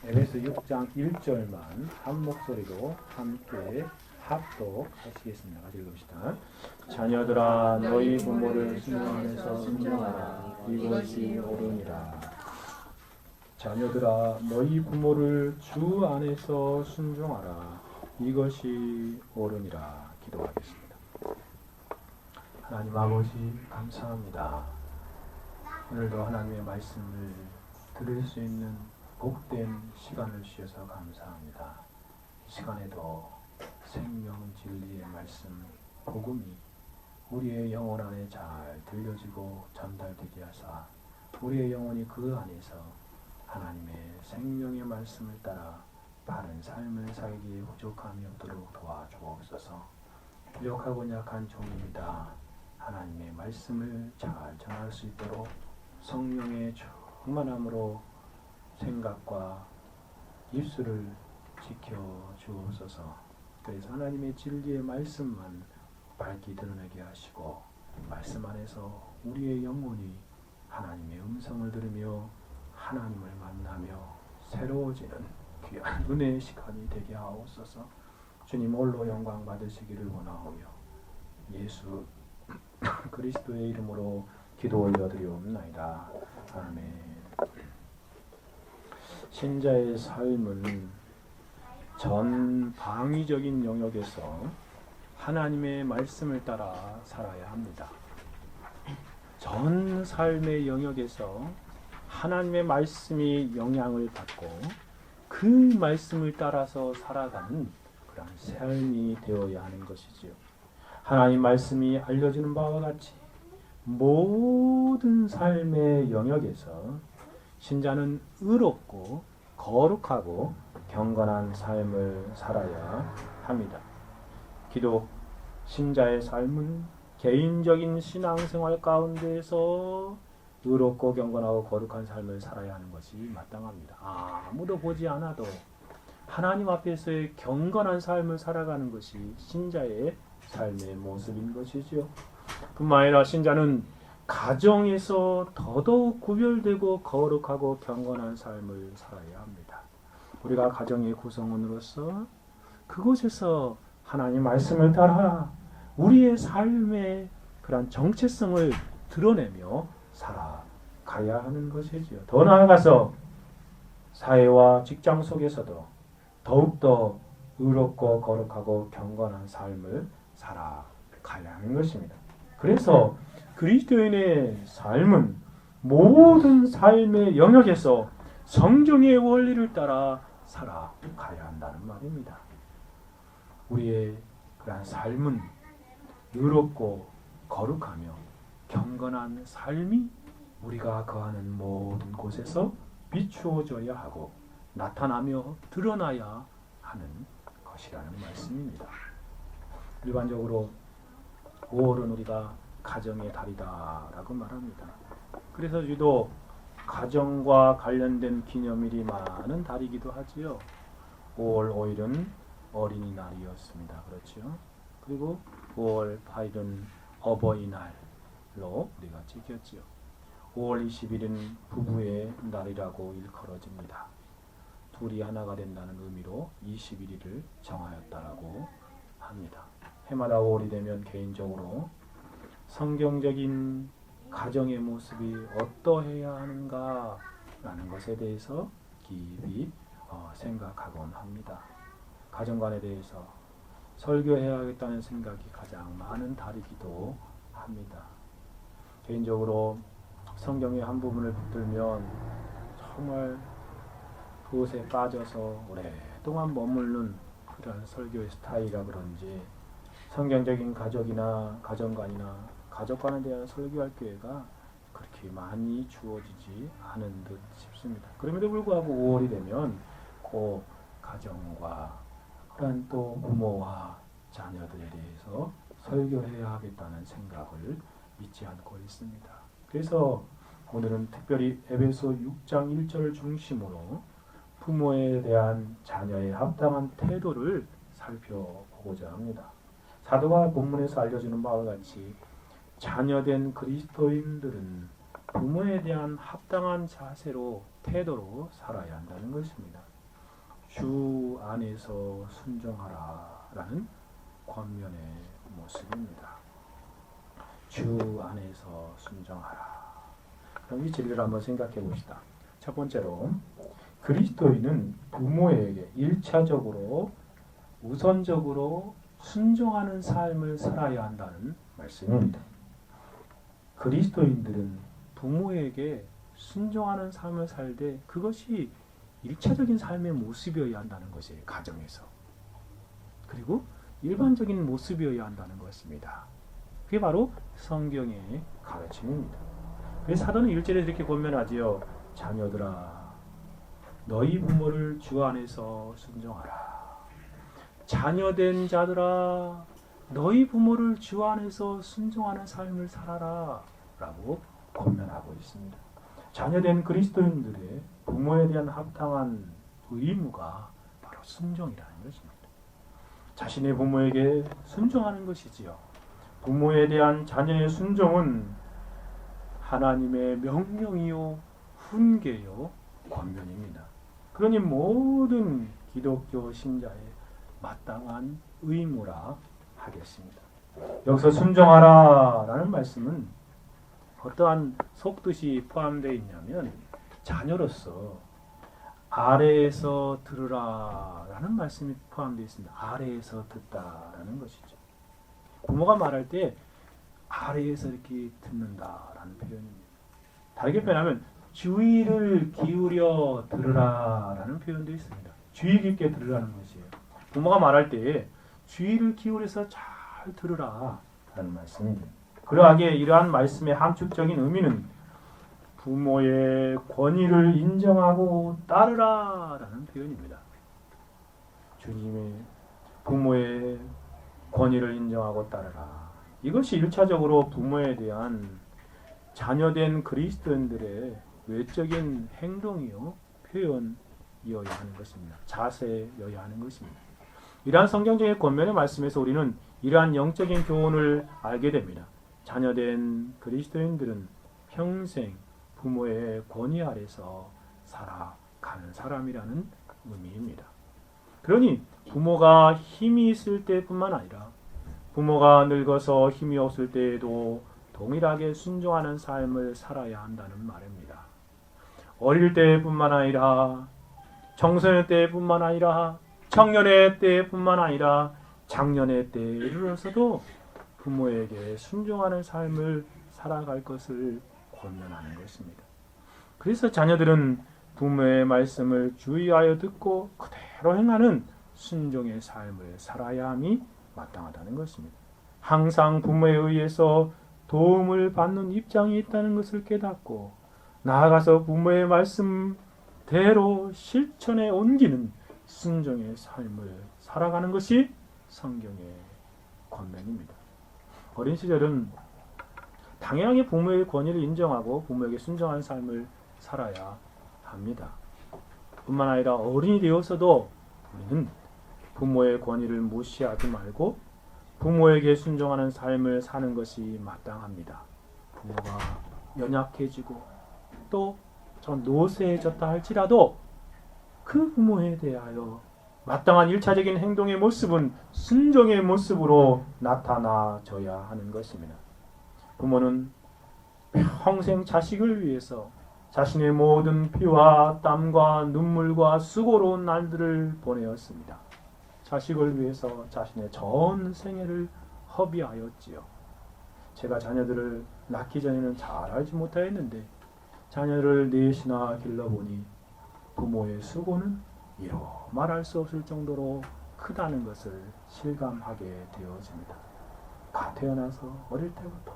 에베소 6장 1절만 한 목소리로 함께 합독하시겠습니다. 같이 읽읍시다. 자녀들아 너희 부모를 순종하면서 순종하라. 이것이 옳으니라. 자녀들아 너희 부모를 주 안에서 순종하라. 이것이 옳으니라. 기도하겠습니다. 하나님 아버지 감사합니다. 오늘도 하나님의 말씀을 들을 수 있는 복된 시간을 주셔서 감사합니다. 이 시간에도 생명 진리의 말씀 복음이 우리의 영혼 안에 잘 들려지고 전달되게 하사 우리의 영혼이 그 안에서 하나님의 생명의 말씀을 따라 바른 삶을 살기에 부족함이 없도록 도와주옵소서. 부족하고 약한 종입니다. 하나님의 말씀을 잘 전할 수 있도록 성령의 충만함으로 생각과 입술을 지켜 주옵소서. 그래서 하나님의 진리의 말씀만 밝게 드러내게 하시고 말씀 안에서 우리의 영혼이 하나님의 음성을 들으며 하나님을 만나며 새로워지는 귀한 은혜의 시간이 되게 하옵소서. 주님 홀로 영광 받으시기를 원하오며 예수 그리스도의 이름으로 기도 올려드리옵나이다. 아멘. 신자의 삶은 전방위적인 영역에서 하나님의 말씀을 따라 살아야 합니다. 전 삶의 영역에서 하나님의 말씀이 영향을 받고 그 말씀을 따라서 살아가는 그런 삶이 되어야 하는 것이지요. 하나님 말씀이 알려주는 바와 같이 모든 삶의 영역에서 신자는 의롭고 거룩하고 경건한 삶을 살아야 합니다. 기독 신자의 삶은 개인적인 신앙생활 가운데에서 의롭고 경건하고 거룩한 삶을 살아야 하는 것이 마땅합니다. 아무도 보지 않아도 하나님 앞에서의 경건한 삶을 살아가는 것이 신자의 삶의 모습인 것이지요. 뿐만 아니라 신자는 가정에서 더더욱 구별되고 거룩하고 경건한 삶을 살아야 합니다. 우리가 가정의 구성원으로서 그곳에서 하나님 말씀을 따라 우리의 삶의 그런 정체성을 드러내며 살아가야 하는 것이지요. 더 나아가서 사회와 직장 속에서도 더욱더 의롭고 거룩하고 경건한 삶을 살아가야 하는 것입니다. 그래서 그리스도인의 삶은 모든 삶의 영역에서 성경의 원리를 따라 살아가야 한다는 말입니다. 우리의 그런 삶은 의롭고 거룩하며 경건한 삶이 우리가 거하는 모든 곳에서 비추어져야 하고 나타나며 드러나야 하는 것이라는 말씀입니다. 일반적으로 5월은 우리가 가정의 달이다라고 말합니다. 그래서 유독 가정과 관련된 기념일이 많은 달이기도 하지요. 5월 5일은 어린이날이었습니다. 그렇죠? 그리고 5월 8일은 어버이날로 우리가 지켰지요. 5월 20일은 부부의 날이라고 일컬어집니다. 둘이 하나가 된다는 의미로 21일을 정하였다라고 합니다. 해마다 5월이 되면 개인적으로 성경적인 가정의 모습이 어떠해야 하는가라는 것에 대해서 깊이 생각하곤 합니다. 가정관에 대해서 설교해야겠다는 생각이 가장 많은 달이기도 합니다. 개인적으로 성경의 한 부분을 붙들면 정말 그것에 빠져서 오랫동안 머무르는 그런 설교의 스타일이라 그런지 성경적인 가족이나 가정관이나 가족관에 대한 설교할 기회가 그렇게 많이 주어지지 않은 듯 싶습니다. 그럼에도 불구하고 5월이 되면 그 가정과 그런 또 부모와 자녀들에 대해서 설교해야 하겠다는 생각을 잊지 않고 있습니다. 그래서 오늘은 특별히 에베소 6장 1절을 중심으로 부모에 대한 자녀의 합당한 태도를 살펴보고자 합니다. 사도가 본문에서 알려주는 바와 같이 자녀된 그리스도인들은 부모에 대한 합당한 자세로 태도로 살아야 한다는 것입니다. 주 안에서 순종하라라는 권면의 모습입니다. 주 안에서 순종하라. 그럼 이 진리를 한번 생각해 봅시다. 첫 번째로 그리스도인은 부모에게 1차적으로 우선적으로 순종하는 삶을 살아야 한다는 말씀입니다. 그리스도인들은 부모에게 순종하는 삶을 살 때 그것이 1차적인 삶의 모습이어야 한다는 것이에요. 가정에서. 그리고 일반적인 모습이어야 한다는 것입니다. 그게 바로 성경의 가르침입니다. 그래서 사도는 1절에 이렇게 권면하지요. 자녀들아 너희 부모를 주 안에서 순종하라. 자녀된 자들아 너희 부모를 주 안에서 순종하는 삶을 살아라 라고 권면하고 있습니다. 자녀된 그리스도인들의 부모에 대한 합당한 의무가 바로 순종이라는 것입니다. 자신의 부모에게 순종하는 것이지요. 부모에 대한 자녀의 순종은 하나님의 명령이요 훈계요 권면입니다. 그러니 모든 기독교 신자의 마땅한 의무라 하겠습니다. 여기서 순종하라라는 말씀은 어떠한 속뜻이 포함되어 있냐면 자녀로서 아래에서 들으라라는 말씀이 포함되어 있습니다. 아래에서 듣다라는 것이죠. 부모가 말할 때 아래에서 이렇게 듣는다라는 표현입니다. 다르게 표현하면 주의를 기울여 들으라라는 표현도 있습니다. 주의 깊게 들으라는 것이에요. 부모가 말할 때 주의를 기울여서 잘 들으라라는 말씀입니다. 그러하기에 이러한 말씀의 함축적인 의미는 부모의 권위를 인정하고 따르라라는 표현입니다. 주님의 부모의 권위를 인정하고 따르라. 이것이 1차적으로 부모에 대한 자녀된 그리스도인들의 외적인 행동이요 표현이어야 하는 것입니다. 자세여야 하는 것입니다. 이러한 성경적인 권면의 말씀에서 우리는 이러한 영적인 교훈을 알게 됩니다. 자녀된 그리스도인들은 평생 부모의 권위 아래서 살아가는 사람이라는 의미입니다. 그러니 부모가 힘이 있을 때뿐만 아니라 부모가 늙어서 힘이 없을 때에도 동일하게 순종하는 삶을 살아야 한다는 말입니다. 어릴 때뿐만 아니라 청소년 때뿐만 아니라 청년의 때뿐만 아니라 장년의 때에 이르러서도 부모에게 순종하는 삶을 살아갈 것을 권면하는 것입니다. 그래서 자녀들은 부모의 말씀을 주의하여 듣고 그대로 행하는 순종의 삶을 살아야 함이 마땅하다는 것입니다. 항상 부모에 의해서 도움을 받는 입장이 있다는 것을 깨닫고 나아가서 부모의 말씀대로 실천에 옮기는 순종의 삶을 살아가는 것이 성경의 권면입니다. 어린 시절은 당연하게 부모의 권위를 인정하고 부모에게 순종하는 삶을 살아야 합니다. 뿐만 아니라 어른이 되어서도 우리는 부모의 권위를 무시하지 말고 부모에게 순종하는 삶을 사는 것이 마땅합니다. 부모가 연약해지고 또 좀 노쇠해졌다 할지라도 그 부모에 대하여 마땅한 1차적인 행동의 모습은 순종의 모습으로 나타나줘야 하는 것입니다. 부모는 평생 자식을 위해서 자신의 모든 피와 땀과 눈물과 수고로운 날들을 보내었습니다. 자식을 위해서 자신의 전 생애를 허비하였지요. 제가 자녀들을 낳기 전에는 잘 알지 못하였는데 자녀를 넷이나 길러보니 부모의 수고는 이루 말할 수 없을 정도로 크다는 것을 실감하게 되어집니다. 태어나서 어릴 때부터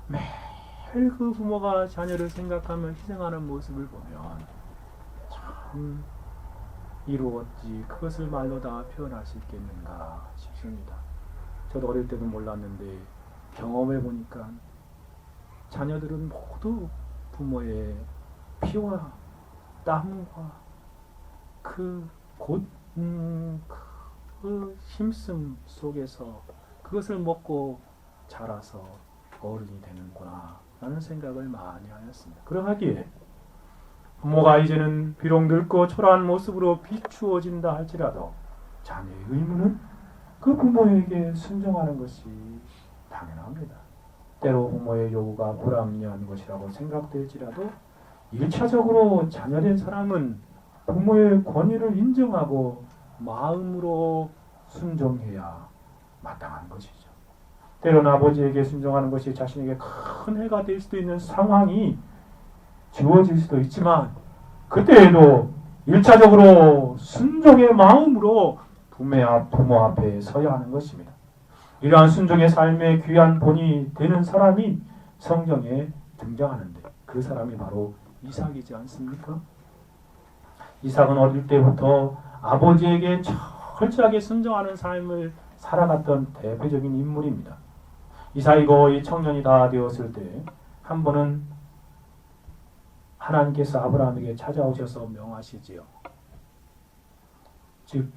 매일 그 부모가 자녀를 생각하며 희생하는 모습을 보면 참 이루었지 그것을 말로 다 표현할 수 있겠는가 싶습니다. 저도 어릴 때도 몰랐는데 경험해 보니까 자녀들은 모두 부모의 피와 땀과 그 힘씀 속에서 그것을 먹고 자라서 어른이 되는구나 라는 생각을 많이 하였습니다. 그러하기에 부모가 이제는 비록 늙고 초라한 모습으로 비추어진다 할지라도 자녀의 의무는 그 부모에게 순종하는 것이 당연합니다. 때로 부모의 요구가 불합리한 것이라고 생각될지라도 1차적으로 자녀된 사람은 부모의 권위를 인정하고 마음으로 순종해야 마땅한 것이죠. 때로는 아버지에게 순종하는 것이 자신에게 큰 해가 될 수도 있는 상황이 주어질 수도 있지만 그때에도 1차적으로 순종의 마음으로 부모 앞에 서야 하는 것입니다. 이러한 순종의 삶의 귀한 본이 되는 사람이 성경에 등장하는데 그 사람이 바로 이삭이지 않습니까? 이삭은 어릴 때부터 아버지에게 철저하게 순종하는 삶을 살아갔던 대표적인 인물입니다. 이삭이 거의 청년이 다 되었을 때 한 번은 하나님께서 아브라함에게 찾아오셔서 명하시지요. 즉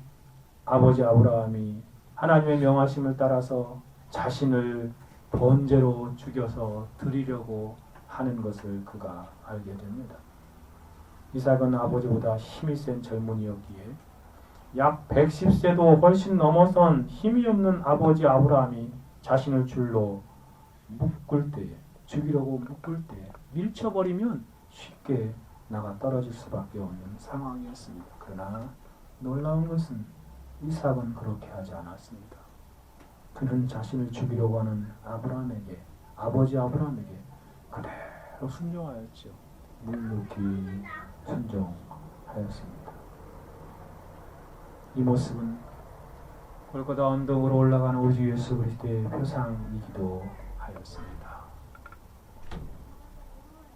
아버지 아브라함이 하나님의 명하심을 따라서 자신을 번제로 죽여서 드리려고 하는 것을 그가 알게 됩니다. 이삭은 아버지보다 힘이 센 젊은이였기에 약 110세도 훨씬 넘어선 힘이 없는 아버지 아브라함이 자신을 줄로 묶을 때에 죽이려고 묶을 때에 밀쳐버리면 쉽게 나가 떨어질 수밖에 없는 상황이었습니다. 그러나 놀라운 것은 이삭은 그렇게 하지 않았습니다. 그는 자신을 죽이려고 하는 아브라함에게 아버지 아브라함에게 그대로 순종하였죠. 묵묵히 순종하였습니다. 이 모습은 골고다 언덕으로 올라가는 우리 주 예수 그리스도의 표상이기도 하였습니다.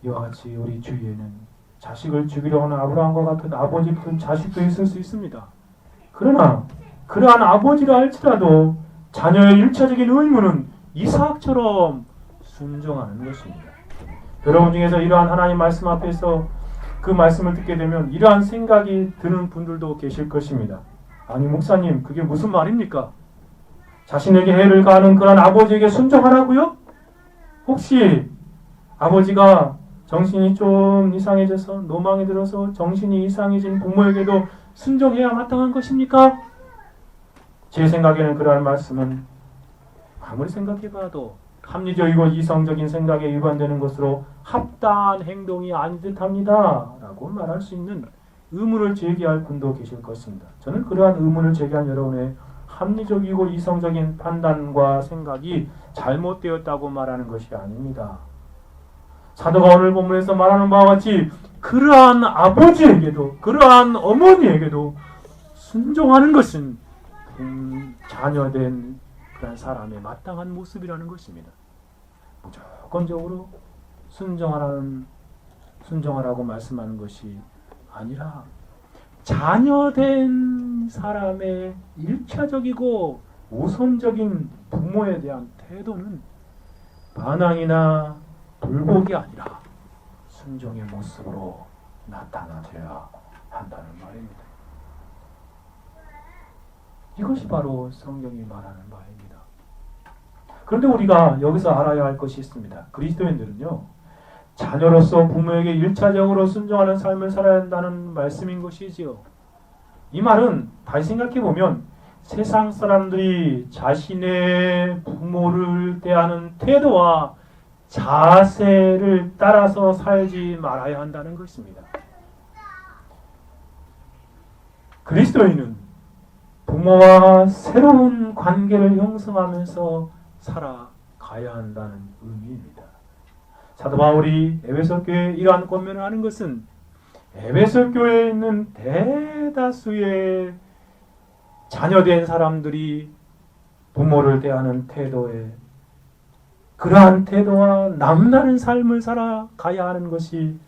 이와 같이 우리 주위에는 자식을 죽이려고 하는 아브라함과 같은 아버지 같은 자식도 있을 수 있습니다. 그러나 그러한 아버지라 할지라도 자녀의 1차적인 의무는 이삭처럼 순종하는 것입니다. 여러분 중에서 이러한 하나님 말씀 앞에서 그 말씀을 듣게 되면 이러한 생각이 드는 분들도 계실 것입니다. 아니 목사님 그게 무슨 말입니까? 자신에게 해를 가하는 그런 아버지에게 순종하라고요? 혹시 아버지가 정신이 좀 이상해져서 노망이 들어서 정신이 이상해진 부모에게도 순종해야 마땅한 것입니까? 제 생각에는 그러한 말씀은 아무리 생각해봐도 합리적이고 이성적인 생각에 위반되는 것으로 합당한 행동이 아닌 듯합니다 라고 말할 수 있는 의문을 제기할 분도 계실 것입니다. 저는 그러한 의문을 제기한 여러분의 합리적이고 이성적인 판단과 생각이 잘못되었다고 말하는 것이 아닙니다. 사도가 오늘 본문에서 말하는 바와 같이 그러한 아버지에게도 그러한 어머니에게도 순종하는 것은 자녀된 그런 사람의 마땅한 모습이라는 것입니다. 무조건적으로 순종하라고 말씀하는 것이 아니라 자녀된 사람의 1차적이고 우선적인 부모에 대한 태도는 반항이나 불복이 아니라 순종의 모습으로 나타나줘야 한다는 말입니다. 이것이 바로 성경이 말하는 바입니다. 그런데 우리가 여기서 알아야 할 것이 있습니다. 그리스도인들은요, 자녀로서 부모에게 1차적으로 순종하는 삶을 살아야 한다는 말씀인 것이지요. 이 말은 다시 생각해보면 세상 사람들이 자신의 부모를 대하는 태도와 자세를 따라서 살지 말아야 한다는 것입니다. 그리스도인은 부모와 새로운 관계를 형성하면서 살아가야 한다는 의미입니다. 사도 바울이 에베소 교회에 이러한 권면을 하는 것은 에베소 교회에 있는 대다수의 자녀된 사람들이 부모를 대하는 태도에 그러한 태도와 남다른 삶을 살아가야 하는 것이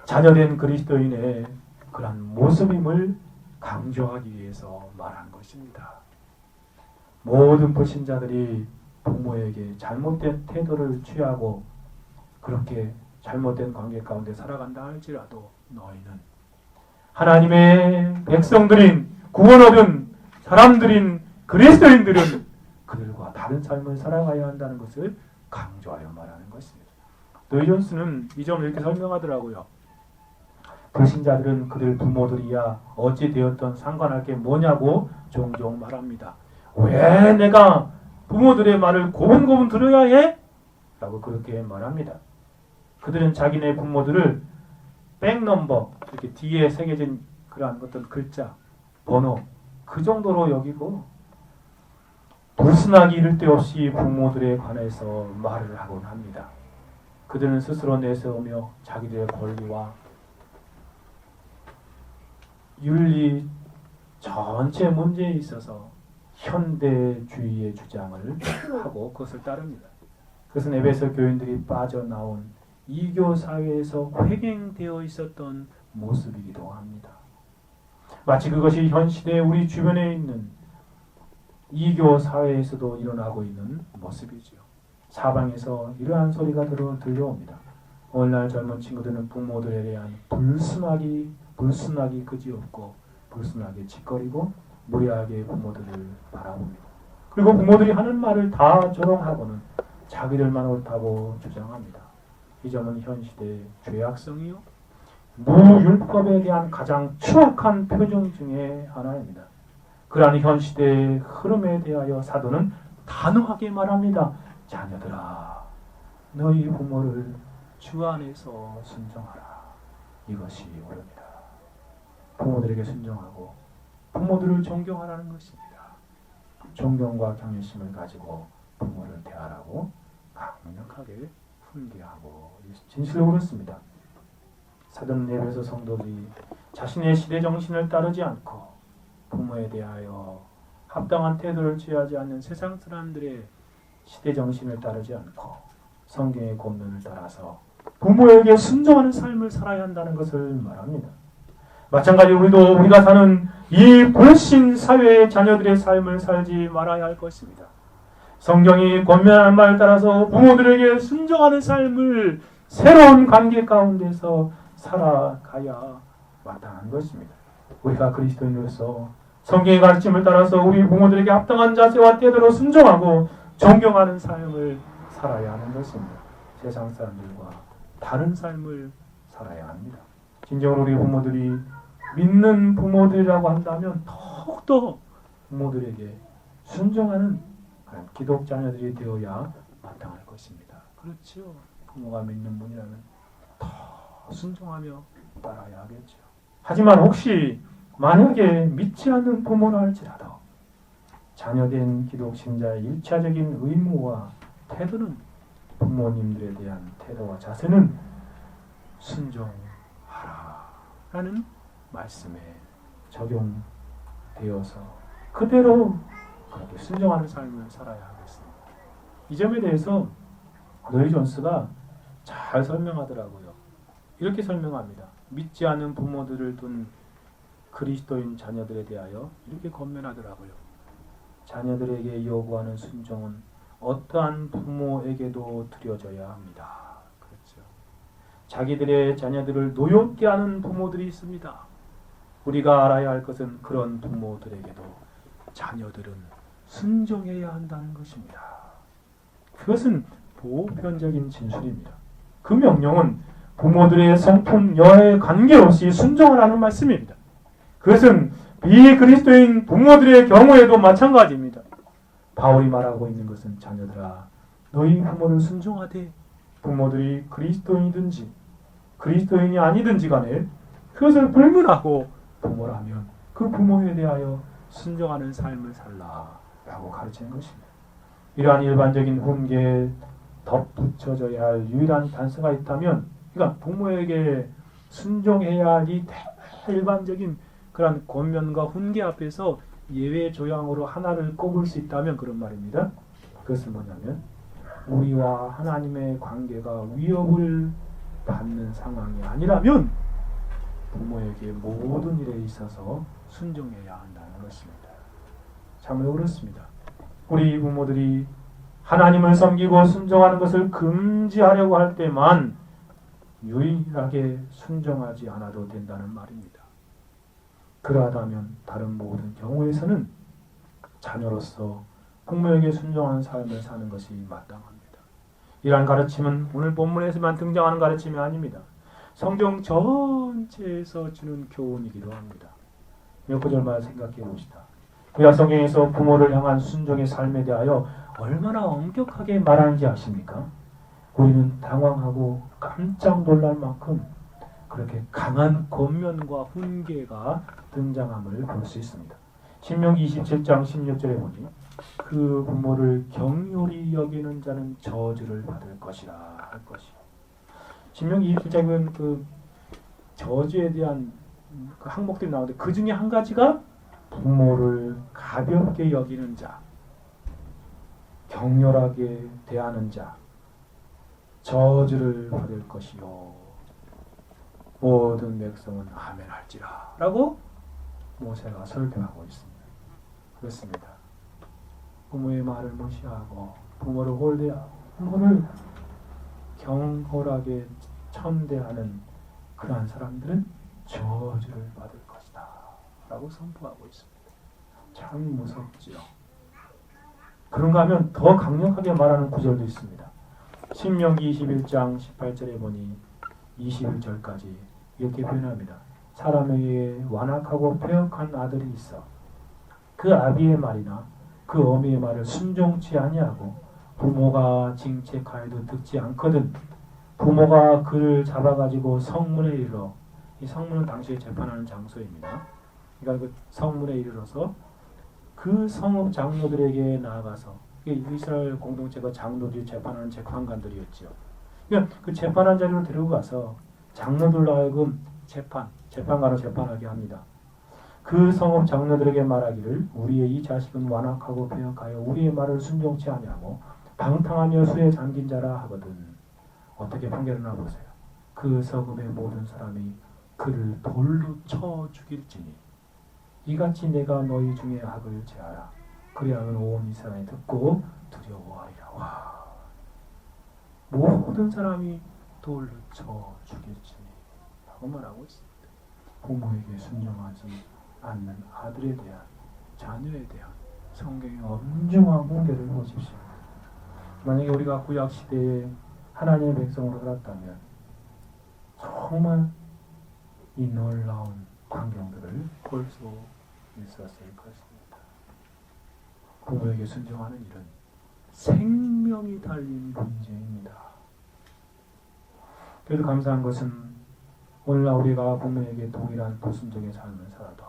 자녀된 그리스도인의 그러한 모습임을 강조하기 위해서 말한 것입니다. 모든 불신자들이 부모에게 잘못된 태도를 취하고 그렇게 잘못된 관계 가운데 살아간다 할지라도 너희는 하나님의 백성들인 구원 얻은 사람들인 그리스도인들은 그들과 다른 삶을 살아가야 한다는 것을 강조하여 말하는 것입니다. 노이 존스는 이 점을 이렇게 설명하더라고요. 불신자들은 그들 부모들이야 어찌 되었던 상관할 게 뭐냐고 종종 말합니다. 왜 내가 부모들의 말을 고분고분 들어야 해? 라고 그렇게 말합니다. 그들은 자기네 부모들을 백넘버, 이렇게 뒤에 새겨진 그러한 어떤 글자, 번호, 그 정도로 여기고 불순하기 이를 데 없이 부모들에 관해서 말을 하곤 합니다. 그들은 스스로 내세우며 자기들의 권리와 윤리 전체 문제에 있어서 현대주의의 주장을 하고 그것을 따릅니다. 그것은 에베소 교인들이 빠져나온 이교 사회에서 횡행되어 있었던 모습이기도 합니다. 마치 그것이 현 시대에 우리 주변에 있는 이교 사회에서도 일어나고 있는 모습이지요. 사방에서 이러한 소리가 들려옵니다. 오늘날 젊은 친구들은 부모들에 대한 불순하기 그지없고 불순하게 짓거리고 무례하게 부모들을 바라봅니다. 그리고 부모들이 하는 말을 다 조롱하고는 자기들만 옳다고 주장합니다. 이 점은 현 시대의 죄악성이요 무율법에 대한 가장 추악한 표정 중에 하나입니다. 그러한 현 시대의 흐름에 대하여 사도는 단호하게 말합니다. 자녀들아, 너희 부모를 주 안에서 순종하라. 이것이 옳습니다. 부모들에게 순종하고 부모들을 존경하라는 것입니다. 존경과 경외심을 가지고 부모를 대하라고 강력하게 훈계하고 진실로 그렇습니다. 사도는 에베소 성도들이 자신의 시대 정신을 따르지 않고 부모에 대하여 합당한 태도를 취하지 않는 세상 사람들의 시대 정신을 따르지 않고 성경의 권면을 따라서 부모에게 순종하는 삶을 살아야 한다는 것을 말합니다. 마찬가지로 우리가 사는 이 불신 사회의 자녀들의 삶을 살지 말아야 할 것입니다. 성경이 권면하는 말을 따라서 부모들에게 순종하는 삶을 새로운 관계 가운데서 살아가야 마땅한 것입니다. 우리가 그리스도인으로서 성경의 가르침을 따라서 우리 부모들에게 합당한 자세와 태도로 순종하고 존경하는 삶을 살아야 하는 것입니다. 세상 사람들과 다른 삶을 살아야 합니다. 진정으로 우리 부모들이 믿는 부모들이라고 한다면 더욱더 부모들에게 순종하는 기독 자녀들이 되어야 마땅할 것입니다. 그렇죠. 부모가 믿는 분이라면 더 순종하며 따라야 하겠죠. 하지만 혹시 만약에 믿지 않는 부모라 할지라도 자녀된 기독 신자의 일차적인 의무와 태도는 부모님들에 대한 태도와 자세는 순종하라 라는 말씀에 적용되어서 그대로 그렇게 순종하는 삶을 살아야 하겠습니다. 이 점에 대해서 노이 존스가 잘 설명하더라고요. 이렇게 설명합니다. 믿지 않는 부모들을 둔 그리스도인 자녀들에 대하여 이렇게 권면하더라고요. 자녀들에게 요구하는 순종은 어떠한 부모에게도 드려져야 합니다. 그렇죠. 자기들의 자녀들을 노엽게 하는 부모들이 있습니다. 우리가 알아야 할 것은 그런 부모들에게도 자녀들은 순종해야 한다는 것입니다. 그것은 보편적인 진술입니다. 그 명령은 부모들의 성품, 여하에 관계없이 순종하라는 말씀입니다. 그것은 비그리스도인 부모들의 경우에도 마찬가지입니다. 바울이 말하고 있는 것은 자녀들아 너희 부모를 순종하되 부모들이 그리스도인이든지 그리스도인이 아니든지 간에 그것을 불문하고 부모라면 그 부모에 대하여 순종하는 삶을 살라라고 가르치는 것입니다. 이러한 일반적인 훈계에 덧붙여져야 할 유일한 단서가 있다면 그러니까 부모에게 순종해야 할 이 일반적인 그런 권면과 훈계 앞에서 예외 조항으로 하나를 꼽을 수 있다면 그런 말입니다. 그것은 뭐냐면 우리와 하나님의 관계가 위협을 받는 상황이 아니라면 부모에게 모든 일에 있어서 순종해야 한다는 것입니다. 참으로 그렇습니다. 우리 부모들이 하나님을 섬기고 순종하는 것을 금지하려고 할 때만 유일하게 순종하지 않아도 된다는 말입니다. 그러하다면 다른 모든 경우에서는 자녀로서 부모에게 순종하는 삶을 사는 것이 마땅합니다. 이러한 가르침은 오늘 본문에서만 등장하는 가르침이 아닙니다. 성경 전체에서 주는 교훈이기도 합니다. 몇 구절만 생각해 봅시다. 구약 성경에서 부모를 향한 순종의 삶에 대하여 얼마나 엄격하게 말하는지 아십니까? 우리는 당황하고 깜짝 놀랄 만큼 그렇게 강한 권면과 훈계가 등장함을 볼 수 있습니다. 신명기 27장 16절에 보니 그 부모를 경휼히 여기는 자는 저주를 받을 것이라 할 것이요. 신명기 27장은 그 저주에 대한 그 항목들이 나오는데 그 중에 한 가지가 부모를 가볍게 여기는 자, 격렬하게 대하는 자, 저주를 받을 것이요. 모든 백성은 아멘할지라 라고 모세가 설교하고 있습니다. 그렇습니다. 부모의 말을 무시하고 부모를 홀대하고 부모를 경홀하게 천대하는 그러한 사람들은 저주를 받을 것이다 라고 선포하고 있습니다. 참 무섭지요. 그런가 하면 더 강력하게 말하는 구절도 있습니다. 신명기 21장 18절에 보니 21절까지 이렇게 표현합니다. 사람에게 완악하고 패역한 아들이 있어 그 아비의 말이나 그 어미의 말을 순종치 아니하고 부모가 징책하여도 듣지 않거든 부모가 그를 잡아가지고 성문에 이르러, 이 성문은 당시에 재판하는 장소입니다. 그러니까 그 성문에 이르러서 그 성읍 장로들에게 나아가서, 이스라엘 공동체가 장로들이 재판하는 재판관들이었죠. 그러니까 그 재판한 자리로 데리고 가서 장로들로 하여금 재판관을 재판하게 합니다. 그 성읍 장로들에게 말하기를 우리의 이 자식은 완악하고 패역하여 우리의 말을 순종치 아니하고 방탕하며 수에 잠긴 자라 하거든. 어떻게 판결하나 보세요. 그 성읍의 모든 사람이 그를 돌로 쳐 죽일지니 이같이 내가 너희 중에 악을 제하라. 그리하면 온 이스라엘이 듣고 두려워하리라. 와, 모든 사람이 돌로 쳐 죽일지니 라고 말하고 있습니다. 부모에게 순종하지 않는 아들에 대한, 자녀에 대한 성경의 엄중한 훈계를 보십시오. 만약에 우리가 구약 시대에 하나님의 백성으로 살았다면 정말 이 놀라운 광경들을 볼 수 있었을 것입니다. 부모에게 순종하는 일은 생명이 달린 문제입니다. 그래도 감사한 것은 오늘날 우리가 부모에게 동일한 불순종의 삶을 살아도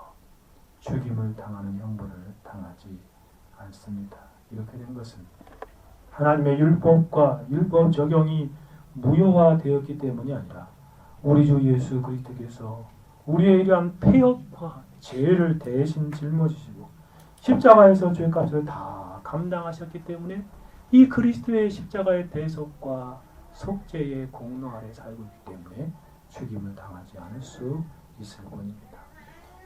죽임을 당하는 형벌을 당하지 않습니다. 이렇게 된 것은 하나님의 율법과 율법 적용이 무효화되었기 때문이 아니라 우리 주 예수 그리스도께서 우리의 이러한 패역과 죄를 대신 짊어지시고 십자가에서 죄값을 다 감당하셨기 때문에 이 그리스도의 십자가의 대속과 속죄의 공로 아래 살고 있기 때문에 죽임을 당하지 않을 수 있을 뿐입니다.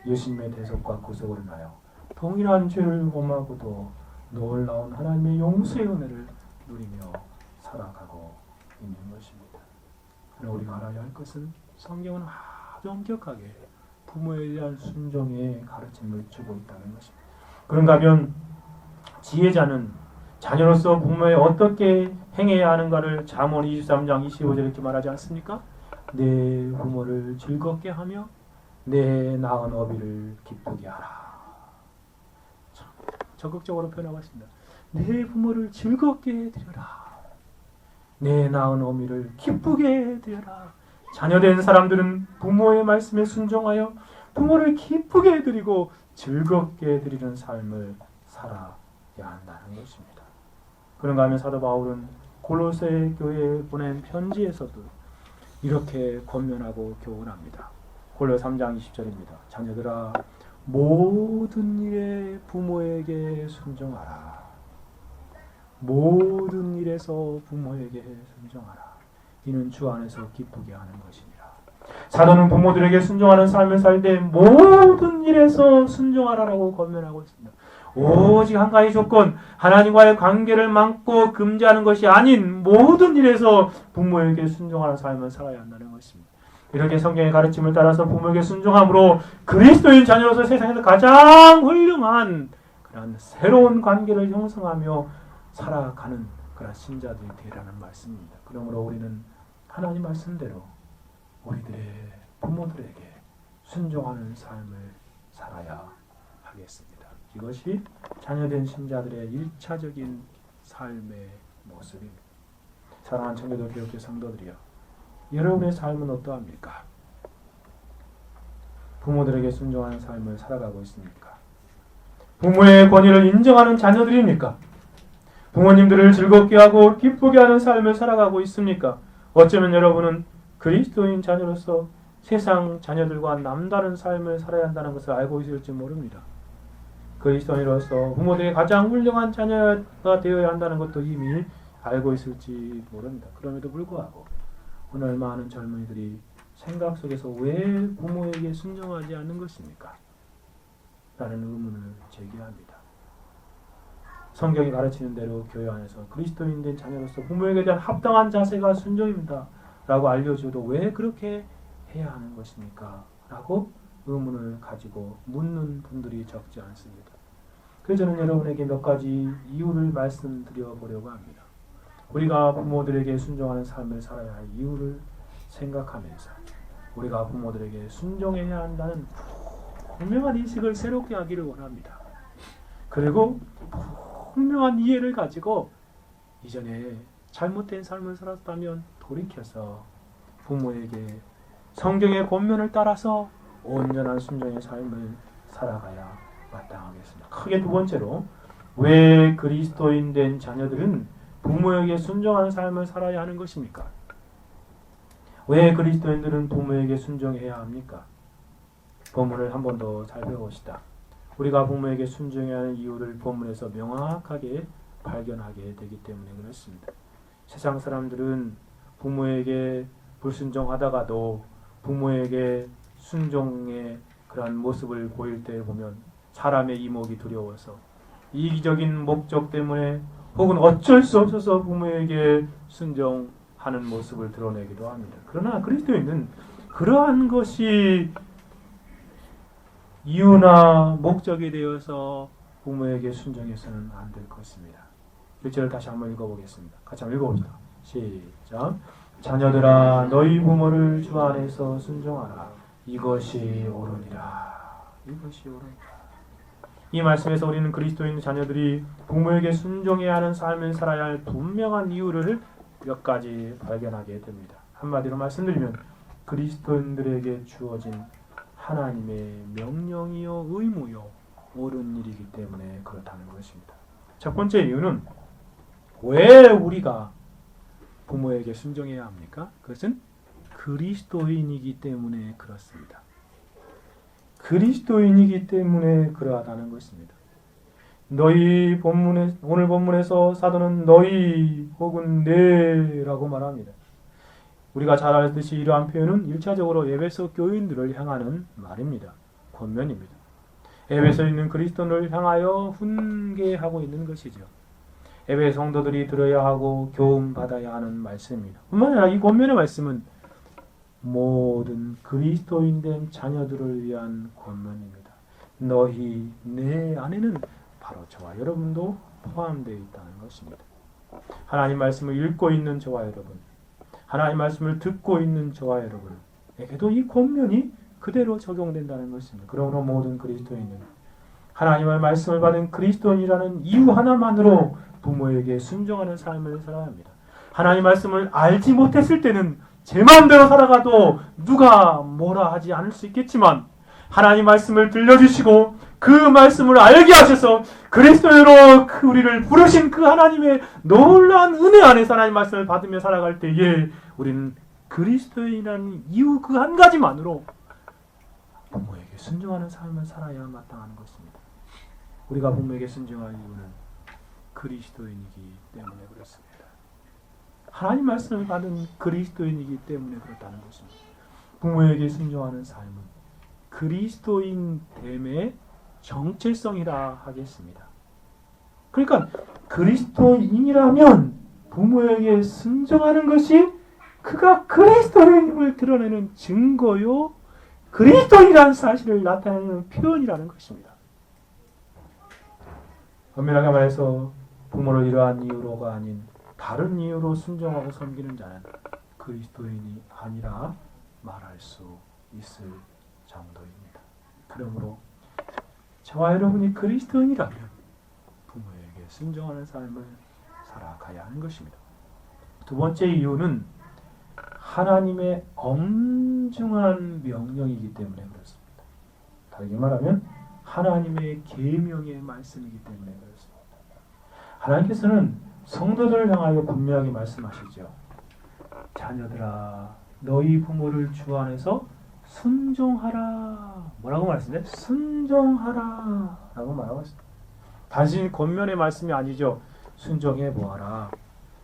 예수님의 대속과 구속을 인하여 동일한 죄를 범하고도 놀라운 하나님의 용서의 은혜를 누리며 살아가고 있는 것입니다. 그러나 우리가 알아야 할 것은 성경은 아주 엄격하게 부모에 대한 순종의 가르침을 주고 있다는 것입니다. 그런가 하면 지혜자는 자녀로서 부모에 어떻게 행해야 하는가를 잠언 23장 25절에 이렇게 말하지 않습니까? 내 부모를 즐겁게 하며 내 낳은 어비를 기쁘게 하라. 적극적으로 표현하고 있습니다. 내 부모를 즐겁게 드려라. 내 낳은 어미를 기쁘게 드려라. 자녀된 사람들은 부모의 말씀에 순종하여 부모를 기쁘게 드리고 즐겁게 드리는 삶을 살아야 한다는 것입니다. 그런가 하면 사도 바울은 골로새 교회에 보낸 편지에서도 이렇게 권면하고 교훈합니다. 골로 3장 20절입니다. 자녀들아 모든 일에 부모에게 순종하라. 모든 일에서 부모에게 순종하라. 이는 주 안에서 기쁘게 하는 것이니라. 사도는 부모들에게 순종하는 삶을 살 때 모든 일에서 순종하라라고 권면하고 있습니다. 오직 한 가지 조건, 하나님과의 관계를 막고 금지하는 것이 아닌 모든 일에서 부모에게 순종하는 삶을 살아야 한다는 것입니다. 이렇게 성경의 가르침을 따라서 부모에게 순종함으로 그리스도인 자녀로서 세상에서 가장 훌륭한 그런 새로운 관계를 형성하며 살아가는 그런 신자들이 되라는 말씀입니다. 그러므로 우리는 하나님 말씀대로 우리들의 부모들에게 순종하는 삶을 살아야 하겠습니다. 이것이 자녀된 신자들의 1차적인 삶의 모습입니다. 사랑하는 청교도 교육교 성도들이여, 여러분의 삶은 어떠합니까? 부모들에게 순종하는 삶을 살아가고 있습니까? 부모의 권위를 인정하는 자녀들입니까? 부모님들을 즐겁게 하고 기쁘게 하는 삶을 살아가고 있습니까? 어쩌면 여러분은 그리스도인 자녀로서 세상 자녀들과 남다른 삶을 살아야 한다는 것을 알고 있을지 모릅니다. 그리스도인으로서 부모들의 가장 훌륭한 자녀가 되어야 한다는 것도 이미 알고 있을지 모릅니다. 그럼에도 불구하고 오늘 많은 젊은이들이 생각 속에서 왜 부모에게 순종하지 않는 것입니까? 라는 의문을 제기합니다. 성경이 가르치는 대로 교회 안에서 그리스도인 된 자녀로서 부모에게 대한 합당한 자세가 순종입니다 라고 알려줘도 왜 그렇게 해야 하는 것입니까? 라고 의문을 가지고 묻는 분들이 적지 않습니다. 그래서 저는 여러분에게 몇 가지 이유를 말씀드려 보려고 합니다. 우리가 부모들에게 순종하는 삶을 살아야 할 이유를 생각하면서 우리가 부모들에게 순종해야 한다는 분명한 인식을 새롭게 하기를 원합니다. 그리고 분명한 이해를 가지고 이전에 잘못된 삶을 살았다면 돌이켜서 부모에게 성경의 권면을 따라서 온전한 순종의 삶을 살아가야 마땅하겠습니다. 크게 두 번째로, 왜 그리스도인 된 자녀들은 부모에게 순종하는 삶을 살아야 하는 것입니까? 왜 그리스도인들은 부모에게 순종해야 합니까? 본문을 한 번 더 살펴봅시다. 우리가 부모에게 순종해야 하는 이유를 본문에서 명확하게 발견하게 되기 때문에 그렇습니다. 세상 사람들은 부모에게 불순종하다가도 부모에게 순종의 그런 모습을 보일 때 보면 사람의 이목이 두려워서 이기적인 목적 때문에 혹은 어쩔 수 없어서 부모에게 순종하는 모습을 드러내기도 합니다. 그러나 그리스도인은 그러한 것이 이유나 목적이 되어서 부모에게 순종해서는 안 될 것입니다. 1절을 다시 한번 읽어보겠습니다. 같이 한번 읽어봅시다. 시작. 자녀들아 너희 부모를 주 안에서 순종하라. 이것이 옳으니라. 이것이 옳으니라. 이 말씀에서 우리는 그리스도인 자녀들이 부모에게 순종해야 하는 삶을 살아야 할 분명한 이유를 몇 가지 발견하게 됩니다. 한마디로 말씀드리면 그리스도인들에게 주어진 하나님의 명령이요 의무요 옳은 일이기 때문에 그렇다는 것입니다. 첫 번째 이유는 왜 우리가 부모에게 순종해야 합니까? 그것은 그리스도인이기 때문에 그렇습니다. 그리스도인이기 때문에 그러하다는 것입니다. 오늘 본문에서 사도는 너희 혹은 네라고 말합니다. 우리가 잘 알듯이 이러한 표현은 1차적으로 에베소 교인들을 향하는 말입니다. 권면입니다. 에베소에 있는 그리스도인을 향하여 훈계하고 있는 것이죠. 에베소 성도들이 들어야 하고 교훈받아야 하는 말씀입니다. 뿐만 아니라 이 권면의 말씀은 모든 그리스도인 된 자녀들을 위한 권면입니다. 너희, 내 안에는 바로 저와 여러분도 포함되어 있다는 것입니다. 하나님 말씀을 읽고 있는 저와 여러분, 하나님 말씀을 듣고 있는 저와 여러분에게도 이 권면이 그대로 적용된다는 것입니다. 그러므로 모든 그리스도인은 하나님의 말씀을 받은 그리스도인이라는 이유 하나만으로 부모에게 순종하는 삶을 살아야 합니다. 하나님 말씀을 알지 못했을 때는 제 마음대로 살아가도 누가 뭐라 하지 않을 수 있겠지만 하나님 말씀을 들려주시고 그 말씀을 알게 하셔서 그리스도인으로 우리를 부르신 그 하나님의 놀라운 은혜 안에서 하나님 말씀을 받으며 살아갈 때에 우리는 그리스도인이라는 이유 그 한 가지만으로 부모에게 순종하는 삶을 살아야 마땅한 것입니다. 우리가 부모에게 순종할 이유는 그리스도인이기 때문에 그렇습니다. 하나님 말씀을 받은 그리스도인이기 때문에 그렇다는 것입니다. 부모에게 순종하는 삶은 그리스도인됨의 정체성이라 하겠습니다. 그러니까 그리스도인이라면 부모에게 순종하는 것이 그가 그리스도인임을 드러내는 증거요 그리스도인이라는 사실을 나타내는 표현이라는 것입니다. 엄밀하게 말해서 부모를 이러한 이유로가 아닌 다른 이유로 순종하고 섬기는 자는 그리스도인이 아니라 말할 수 있을 정도입니다. 그러므로 저와 여러분이 그리스도인이라면 부모에게 순종하는 삶을 살아가야 하는 것입니다. 두 번째 이유는 하나님의 엄중한 명령이기 때문에 그렇습니다. 다르게 말하면 하나님의 계명의 말씀이기 때문에 그렇습니다. 하나님께서는 성도들을 향하여 분명하게 말씀하시죠. 자녀들아, 너희 부모를 주 안에서 순종하라. 뭐라고 말씀해? 순종하라 라고 말하고 있습니다. 단순히 겉면의 말씀이 아니죠. 순종해 보아라.